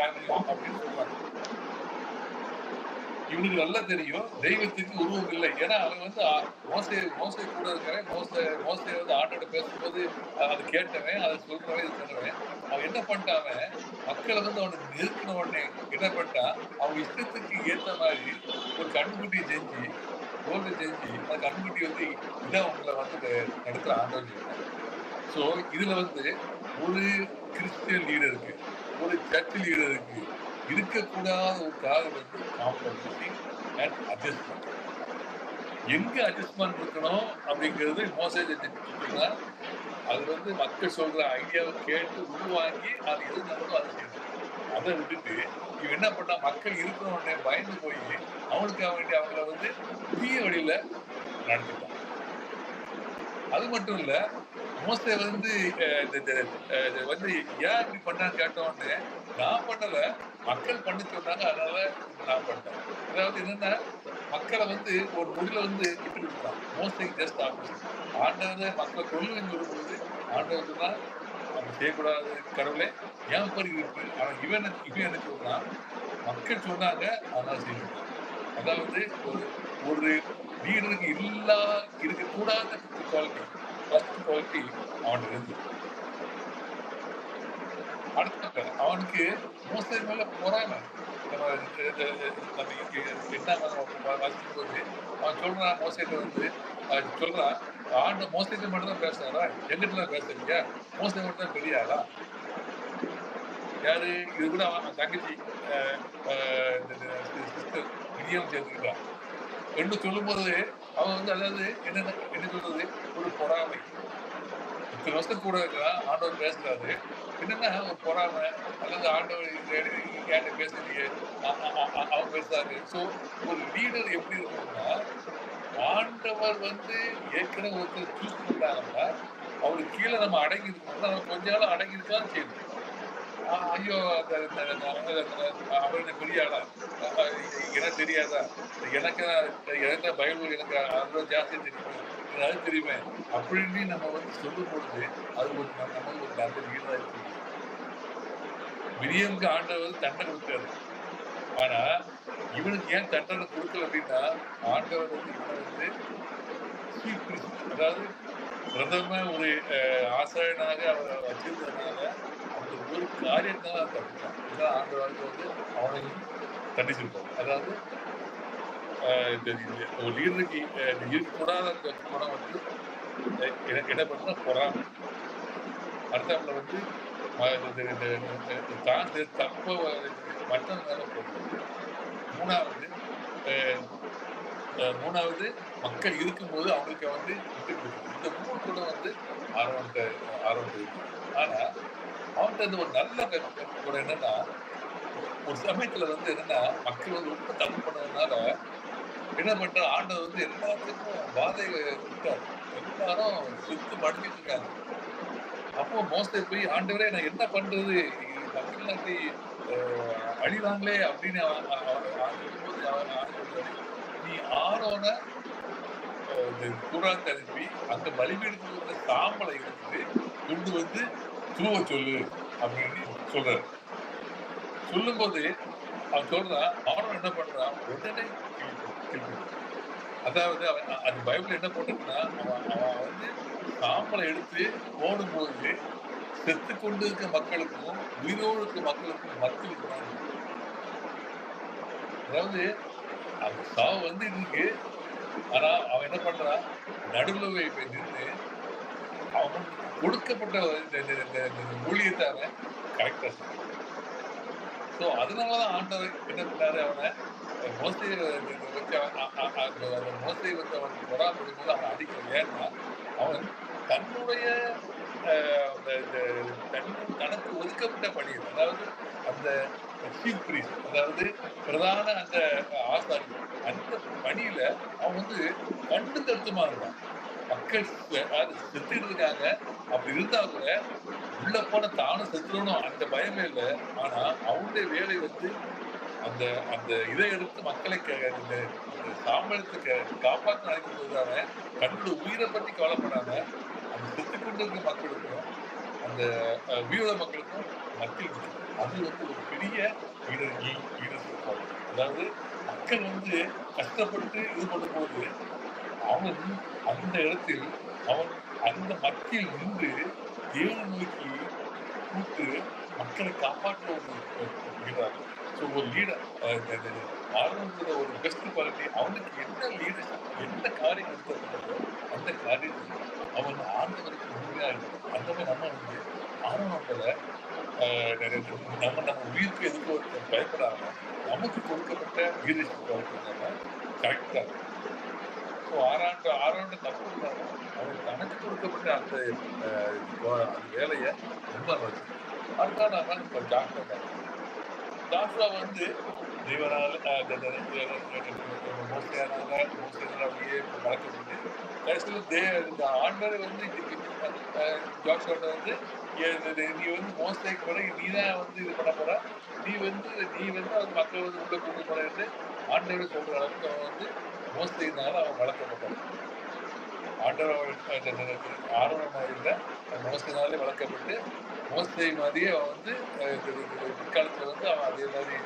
காரியம் அப்படின்னு சொல்றாங்க. இவனுக்கு நல்லா தெரியும் தெய்வத்துக்கு உருவம் இல்லை. ஏன்னா அவன் வந்து மோசே கூட இருக்கிறவன், மோசே வந்து ஆண்டோட பேசும்போது அதை கேட்டவன், அதை சொல்றவன், இது சொன்னவன். அவன் என்ன பண்ணிட்டான், அவன் மக்களை வந்து அவனுக்கு நெருக்கின உடனே என்ன பண்ணிட்டான், அவன் இஷ்டத்துக்கு ஏத்த மாதிரி ஒரு கண்ணுக்குட்டியை செஞ்சு, தோல்வி செஞ்சு, அந்த கண்ணுக்குட்டி வந்து இதான் உங்களை வந்து நடத்துற ஆண்டவன் சொல்லிட்டான். சோ இதுல வந்து ஒரு கிறிஸ்டியன் லீடருக்கு, ஒரு சர்ச் லீடருக்கு இருக்கக்கூடாத ஒரு காரணம் வந்து காம்ப்ரமைசிங் அண்ட் அட்ஜஸ்ட்மெண்ட். எங்க அட்ஜஸ்ட்மெண்ட் இருக்கணும் அப்படிங்கிறது மோசே செஞ்சுட்டீங்கன்னா, அது வந்து மக்கள் சொல்ற ஐடியாவை கேட்டு உள்வாங்கி அது எது நல்லதோ அதை செய்யணும். அதை விட்டுட்டு இவன் என்ன பண்ணா, மக்கள் இருக்கிற உடனே பயந்து போய் அவனுக்காக வேண்டி அவங்கள வந்து தீய வழியில நடத்திட்டான். அது மட்டும் இல்ல, மோசே வந்து வந்து ஏன் இப்படி பண்ணான்னு கேட்டோடனே, நான் பண்ணல, மக்கள் பண்ண சொன்னாங்க, அதனால நான் பண்ணேன். அதாவது என்னன்னா, மக்களை வந்து ஒரு முடிவுல வந்து விட்டு கொடுத்தான். மோசேக்கு ஜஸ்ட் ஆப்போசிட். ஆண்டவர் மக்களை கொல்லுன்னு சொல்லும்போது, ஆண்டவர் சொன்னா அப்படி செய்யக்கூடாது கடவுளே, ஏன் பாரு இருக்கு. ஆனா இவன் என்ன சொல்றான், மக்கள் சொன்னாங்க, அதனால செய்யணும். அதாவது ஒரு ஒரு லீடருக்கு இருக்கக்கூடாத குவாலிட்டி, ஃபர்ஸ்ட் குவாலிட்டி அவன்கிட்ட இருந்தது. அடுத்த அவனுக்கு மோசே மேல பொறாமை. நம்ம என்ன வாசிக்கும் போது அவன் சொல்றான், மோசேட்ட வந்து சொல்றான், மோசேட்ட மட்டும் தான் பேசுறாரா, எங்கிட்ட பேசுறீங்க, மோசே மட்டும் தான் பெரிய ஆளா? யாரு இது கூட அவன் தங்கச்சி சிஸ்டர் மிரியாம் சேர்த்துக்கிட்டான் என்று சொல்லும்போது அவன் வந்து அதாவது என்ன சொல்றது, ஒரு பொறாமை. இத்தனை வருஷம் கூட இருக்கிறான், ஆண்டவர் பேசுறாரு, என்னன்னா ஒரு பொறாமை அல்லது ஆண்டவர் என்கிட்ட பேசுறீங்க, அவன் பேசுறாரு. சோ ஒரு லீடர் எப்படி இருக்கணும்னா, ஆண்டவர் வந்து ஏற்கனவே ஒருத்தர் சூஸ் பண்ணாங்கன்னா அவருக்கு கீழே நம்ம அடங்கி இருக்கணும்னா நம்ம கொஞ்ச நாள் அடங்கி இருக்கான்னு செய்யணும். ஐயோ அவர் என்ன பெரிய ஆளா, எனக்கு தெரியாதா, எனக்கு பைபிள் எனக்கு அவ்வளவு ஜாஸ்தி தெரியுமே, எனக்கு அது தெரியுமே அப்படின்னு நம்ம வந்து சொல்லும் பொழுது அது ஒரு நம்ம ஒரு நல்ல லீடரா இருக்க முடியும். மிரியமுக்கு ஆண்டவர் தண்டனை கொடுத்தாரு. ஆனா இவனுக்கு ஏன் தண்டனை கொடுக்கல அப்படின்னா, ஆண்டவர் வந்து இவனை வந்து அதாவது பிரதம ஒரு ஆசிரியனாக அவரை வச்சிருந்ததுனால அந்த ஒரு காரியத்தால தப்பிச்சான். ஏன்னா ஆண்டவருக்கு வந்து அவனையும் தண்டிச்சிருப்பாரு. அதாவது ஒரு லீடருக்கு இருக்கக்கூடாத அந்த குணம் வந்து என்ன பண்ணா பொறாமை. அடுத்தவங்களை வந்து தான் தப்ப மற்றவங்க மேல போடுறது. மூணாவது மக்கள் இருக்கும்போது அவங்களுக்கு வந்து விட்டு கொடுக்குறது. இந்த 3 குணம் வந்து ஆர்வம் இருந்தது. ஆனா அவன்கிட்ட இந்த ஒரு நல்ல குணம் என்னன்னா, ஒரு சமயத்துல வந்து என்னன்னா, மக்கள் வந்து ரொம்ப தப்பு பண்ணதுனால என்ன பண்றான், ஆண்டவர் வந்து எல்லாத்துக்கும் வாதையை விட்டார். எல்லாரும் செத்து மடிஞ்சிட்டு இருக்காங்க. அப்போ மோசே போய், ஆண்டவரே நான் என்ன பண்றது, மக்கள் அப்படி அழிவாங்களே அப்படின்னு சொல்லும்போது சொல்றாரு, நீ ஆரோன கூடாரத்தை அனுப்பி அந்த பலிபீடத்தில் இருந்த சாம்பலை எடுத்து கொண்டு வந்து தூவ சொல்லு அப்படின்னு சொல்றாரு. சொல்லும்போது அவன் சொல்றான், அவனும் என்ன பண்றான், உடனே கிழிக்கிறான். அதாவது அது பைபிள் என்ன போட்டிருக்குன்னா, அவன் வந்து சாம்பலை எடுத்து போடும்போது செத்து கொண்டு இருக்க மக்களுக்கும் உயிரோடு இருக்க மக்களுக்கும் மத்தியில் இருக்கிறாங்க. அதாவது அந்த சாவு வந்து இருக்கு. ஆனா அவன் என்ன பண்றான், நடுவுல போய் நின்று அவனுக்கு கொடுக்கப்பட்ட ஊழியத்தை அவன் கரெக்டா செய்யறான். சோ அதனாலதான் ஆண்டவர் என்ன பண்ணாரு, அவனை மோசையை வச்சு மோசையை வந்து அவனுக்கு பொறாமைப்படும் போது அவனை அடிக்கல. ஏன்னா அவன் தன்னுடைய தனக்கு ஒதுக்கப்பட்ட பணியில், அதாவது அந்த சீஃப் பிரீஸ்ட், அதாவது பிரதான அந்த ஆசாரியர், அந்த பணியில அவன் வந்து கண்டு கருத்துமா இருந்தான். மக்கள் செத்துட்டு இருக்காங்க, அப்படி இருந்தா கூட உள்ள போன தானும் செத்துடணும் அந்த பயமே இல்லை. ஆனா அவனுடைய வேலை வந்து அந்த அந்த இதை எடுத்து மக்களை அந்த சாம்பலத்தை காப்பாற்ற நினைக்கும் போது அவன் தன்னோட உயிரை பத்தி கவலைப்படாம அந்த செத்து கொண்டு இருக்க மக்களுக்கும் அந்த வீர மக்களுக்கும் மத்தியில் நிற்கும். அது வந்து ஒரு பெரிய லீடர்ஷிப் குவாலிட்டி. அதாவது மக்கள் வந்து கஷ்டப்பட்டு இது பண்ணும்போது அவன் அந்த இடத்தில் அவன் அந்த மத்தியில் நின்று தேவனை நோக்கி கூப்பிட்டு மக்களை காப்பாற்ற ஒரு லீடர். ஸோ ஒரு லீடர் ஆர்வங்கிற ஒரு பெஸ்ட் குவாலிட்டி அவனுக்கு என்ன லீடர்ஷிப் என்ன காரியம் எடுக்கப்பட்டதோ அந்த காரியத்தில் அவன் ஆண்டவருக்கு உண்மையா இருக்கணும். அந்த மாதிரி நம்ம வந்து ஆர்வங்களை நம்ம உயிருக்கு எதுக்கோ பயப்படாம நமக்கு கொடுக்கப்பட்ட லீடர்ஷிப் குவாலிட்டி நம்ம கரெக்டா இருக்கும். ஸோ ஆறாண்டு தப்பு இல்லாம அவன் தனக்கு கொடுக்கப்பட்ட அந்த வேலையை ரொம்ப வச்சு அடுத்தா நாம இப்ப ஜாஷுவா வந்து தேவனால் மோசையானால அப்படியே வளர்க்கப்பட்டு கடைசியில் ஆண்டவர் வந்து ஜாஷுவாட்ட வந்து நீ வந்து மோசைக்கு பிறகு நீ தான் வந்து இது பண்ண போற நீ வந்து அவன் மக்கள் வந்து உள்ள கொண்டு போறது ஆண்டவர் சொல்ற அளவுக்கு அவன் வந்து மோசையினால அவன் வளர்க்கப்பட்டான். ஆண்டவர் ஆர்வமாக இல்லை மோசையினாலே வளர்க்கப்பட்டு மோசை மாதிரியே அவன் வந்து பிற்காலத்துல வந்து அவன் அதே மாதிரி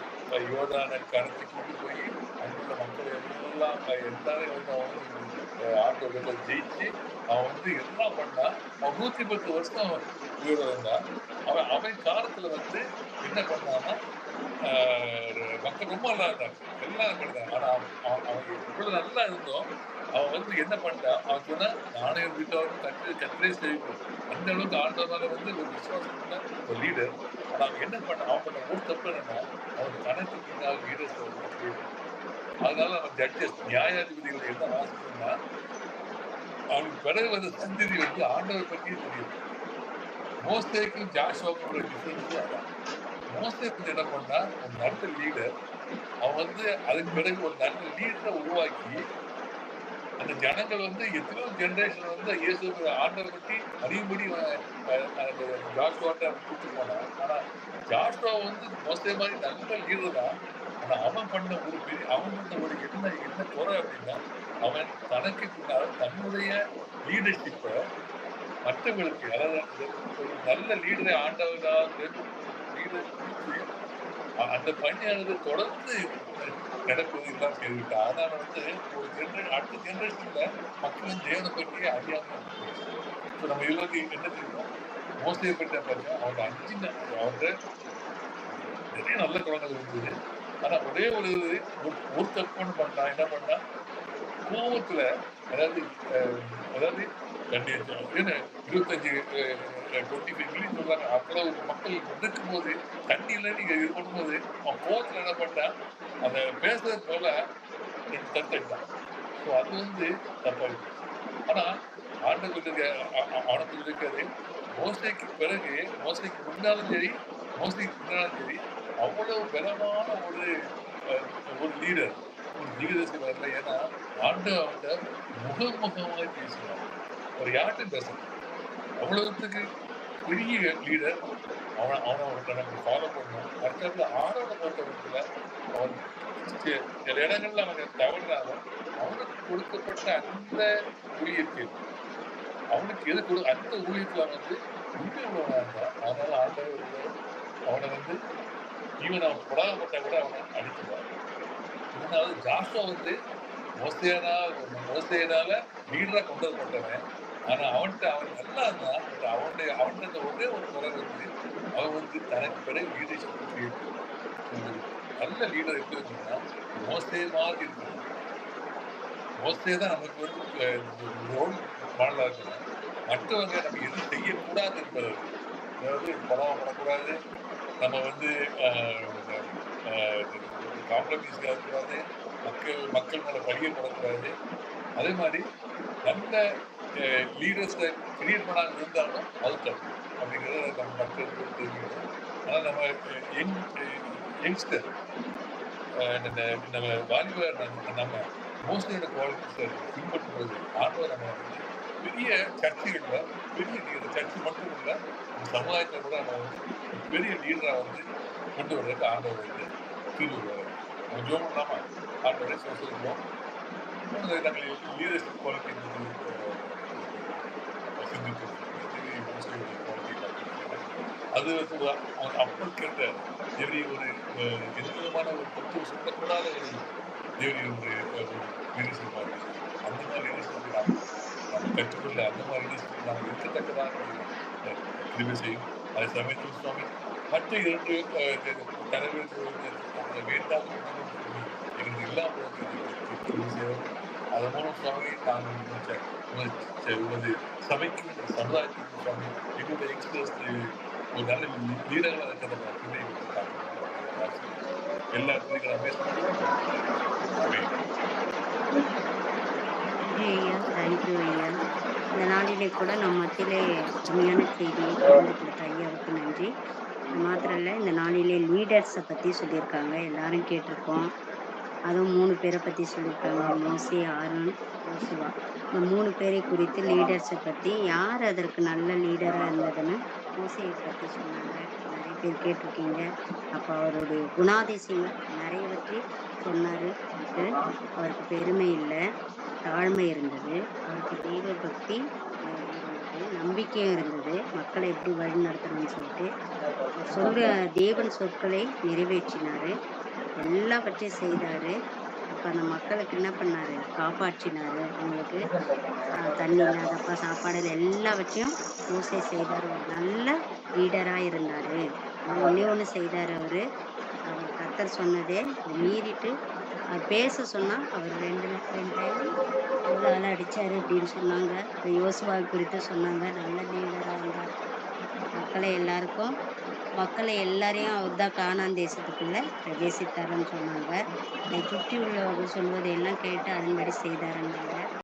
யோதான கருத்தை கொண்டு போய் அங்குள்ள மக்கள் எல்லாம் எல்லாரையும் வந்து அவன் வந்து ஆண்டவர்களை ஜெயிச்சு அவன் வந்து எல்லாம் பண்ணா அவன் 110 வருஷம் உயிரோட இருந்தான். அவன் காலத்துல வந்து என்ன பண்ணான்னா மக்கள் ரொம்ப நல்லா இருந்தாங்க எல்லாம் இருந்தாங்க. ஆனா அவன் இவ்வளவு நல்லா இருந்தோம் அவன் வந்து என்ன பண்ணிட்டான் அவன் சொன்னா நானே வீட்டோட கத்திரே செய்வோம் அந்த அளவுக்கு ஆண்டவனால வந்து ஒரு விசுவாசம் ஒரு லீடர். ஆனா அவன் என்ன பண்ண அவன் பண்ண ஒரு தப்பு என்னன்னா அவன் கணக்கு பின்னால் லீடர்ஸ் அதனால அவன் ஜட்ஜஸ் நியாயாதிபதிகள் என்ன வாசிக்கணும்னா அவனுக்கு பிறகு வந்து சந்ததி வந்து ஆண்டவர் பற்றியே தெரியும். மோசேக்கும் ஜாஷுவாக்கும் உள்ள டிஃபரன்ஸ் அதான். மோசே வந்து என்ன பண்ணா ஒரு நல்ல லீடர் அவன் வந்து அதுக்கு பிறகு ஒரு நல்ல லீடரை உருவாக்கி அந்த ஜனங்கள் வந்து எத்தனையோ ஜெனரேஷன் வந்து இயேசு ஆண்டரை பற்றி அறியும்படி ஜாஷுவாட்ட கூப்பிட்டு போனான். ஆனா ஜாஷுவா வந்து மோசே மாதிரி நல்ல லீடர் தான். ஆனா அவன் பண்ண ஒரு பெரிய அவன் பண்ண ஒரு என்ன குறை அப்படின்னா அவன் தனக்கு பின்னால் தன்னுடைய லீடர்ஷிப்பை மற்றவங்களுக்கு அதாவது ஒரு நல்ல லீடரை ஆண்டவரால் லீடர் குறித்து அந்த பணியானது தொடர்ந்து நடப்பது எல்லாம் செய்துவிட்டா. அதனால வந்து ஒரு அடுத்த ஜெனரேஷன்ல மக்களும் தேவனை பற்றியே அறியாம போயிடுச்சு. இப்போ நம்ம இதுவரைக்கும் என்ன செய்யணும் மோசையை பற்றி பாருங்க அவன் அவன்கிட்ட நிறைய நல்ல குணங்கள் இருந்தது. ஆனா ஒரே ஒரு தப்புன்னு பண்ணான் என்ன பண்ணா கோபத்துல அதாவது 25 25 மில்லியன் சொல்றாங்க அவ்வளவு மக்கள் இருக்கும் போது தண்ணியில நீங்க இது பண்ணும்போது அவன் கோபத்துல என்ன பண்ணான் அதை பேசுறது போல தடுத்தான். ஸோ அது வந்து தப்பாயிடுச்சு. ஆனா ஆண்டவருக்கு அவனுக்கு இருக்காது மோசைக்கு பிறகு மோசைக்கு முன்னாலும் சரி மோசைக்கு பின்னாலும் சரி அவ்வளவு பலமான ஒரு லீடர் ஒரு ஜீவிதத்தில் வரல. ஏன்னா ஆண்டவன்கிட்ட முகமுகமாக பேசுவான். ஒரு யார்கிட்டும் பேசணும் அவ்வளவுக்கு பெரிய லீடர் அவனை நம்ம ஃபாலோ பண்ணணும். அடுத்தது ஆரோட பொறுத்தவரத்துல அவன் சில இடங்கள்ல அவன் தவறுனாலும் அவனுக்கு கொடுக்கப்பட்ட அந்த ஊழியத்தில் அவனுக்கு எது அந்த ஊழியத்துல வந்து உண்மை உள்ளவனா இருந்தான். அதனால ஆண்டவர் அவனை வந்து ஈவன் அவன் புடாகப்பட்ட கூட அவனை அடிச்சுவான். இதனால ஜாஷுவா வந்து மோசையினால லீடரா கொண்டு வரப்பட்டவன். ஆனா அவன் நல்லா இருந்தான். அவன்கிட்ட ஒரே ஒரு குறை வந்து அவன் வந்து தனக்கு பிறகு லீடர்ஷிப் கிரியேட் நல்ல லீடர் எப்படி இருக்குன்னா மோசே மாதிரி இருக்கணும். மோசே தான் நமக்கு வந்து ரோல் மாடலா இருக்கணும். மற்றவங்க நம்ம எதுவும் செய்யக்கூடாது என்பது அதாவது பணப்படக்கூடாது நம்ம வந்து காம்ப்ரமைஸ் ஆகக்கூடாது மக்கள் மேல பழியப்படக்கூடாது. அதே மாதிரி நல்ல லீடர்ஸை கிரியேட் பண்ணாமல் இருந்தாலும் அது தப்பு அப்படிங்கிறத நம்ம மக்களுக்கு தெரிஞ்சுக்கணும். ஆனால் நம்ம யங்ஸ்டர் நம்ம வாலிபர் நம்ம மோஸ்ட்லியோட குவாலிட்டிஸை பின்பற்றும் போது ஆண்டவர் நம்ம வந்து பெரிய சர்ச்சைகளில் பெரிய லீடர் சர்ச்சை மட்டும் இல்லை சமுதாயத்தை கூட நம்ம வந்து பெரிய லீடராக வந்து கொண்டு வர்றதுக்கு ஆண்டவர் வந்து தீர்வு வர்றாரு. நம்ம ஜோம் இல்லாமல் ஆண்டவரை சொல்லிருக்கோம். நாங்கள் லீடர்ஷிப் குவாலிட்டி சிந்தித்து மோஸ்ட்லியோட குவாலிட்டி அது அப்பல் கேட்ட தேவரீ ஒரு எந்த விதமான ஒரு தத்துவம் சொல்லக்கூடாத ஒரு தேவரீ ஒரு லீடர்ஷிப் அது. அந்த மாதிரி லீடர்ஷிப் நாம் கற்றுக்கொள்ள அந்த மாதிரி லீடர்ஷிப் நாம் இருக்கத்தக்கதாக கிருபை செய்யும். அதே சமயத்தில் சுவாமி மற்ற 2 தலைவர்களுக்கு வேண்டாத குணங்கள் சுவாமி எங்களுக்கு இல்லாமல் கிருபை செய்யவும் அதன் மூலம் சுவாமி நாங்கள் உமது சபைக்கும் சமுதாயத்திற்கும் சுவாமி எங்களுடைய யங்ஸ்டர்ஸ் ஒரு நல்ல லீடர்களாக இருக்கிற கிருபை எங்களுக்கு காட்டுவோம். எல்லா துறைகளும் பேசுகிறோம். நன்றி ஐயா. தேங்க்யூ ஐயா. இந்த நாளிலே கூட நம் மத்தியிலே அருமையான செய்தியை பகிர்ந்து கொடுத்த ஐயாவுக்கு நன்றி. அது மாத்திரம் இல்ல, இந்த நாளிலே லீடர்ஸ பத்தி சொல்லியிருக்காங்க. எல்லாரும் கேட்டிருக்கோம். அதுவும் 3 பேரை பத்தி சொல்லியிருக்காங்க. மோசே, ஆரோன், யோசுவா. இந்த 3 பேரை குறித்து லீடர்ஸ பத்தி யார் அதற்கு நல்ல லீடரா இருந்ததுன்னு மோசேய பத்தி சொன்னாங்க. நெறைய பேர் கேட்டிருக்கீங்க. அப்ப அவருடைய குணாதிசயங்கள் நெறையவற்றை சொன்னாரு. அவருக்கு பெருமை இல்ல, தாழ்மை இருந்தது. அவருக்கு தெய்வ பக்தி இருந்தது. நம்பிக்கையும் இருந்தது. மக்களை எப்படி வழிநடத்தணும்னு சொல்லிட்டு. அவர் சொல்ற தேவன் சொற்களை நிறைவேற்றினாரு. எல்லாவற்றையும் செய்தாரு. அப்ப அந்த மக்களுக்கு என்ன பண்ணாரு? காப்பாற்றினாரு. அவங்களுக்கு தண்ணி இல்லாதப்ப சாப்பாடு எல்லாவற்றையும் மோசே செய்தாரு. ஒரு நல்ல லீடரா இருந்தாரு. ஆனா ஒண்ணே ஒண்ணு செய்தாரு அவரு. அவர் கர்த்தர் சொன்னதே மீறிட்டு பேச சொன்னா அவர் 2 டைம் கோலால அடிச்சாரு அப்படின்னு சொன்னாங்க. யோசுவா குறித்து சொன்னாங்க. நல்ல லீடரா இருந்தார். மக்களை எல்லாரையும் அவர்தான் கானான் தேசத்துக்குள்ள பிரவேசித்தாருன்னு சொன்னாங்க. அதை சுற்றி உள்ளவர்கள் சொல்வதை எல்லாம் கேட்டு அதன்படி செய்தாருன்னாங்க.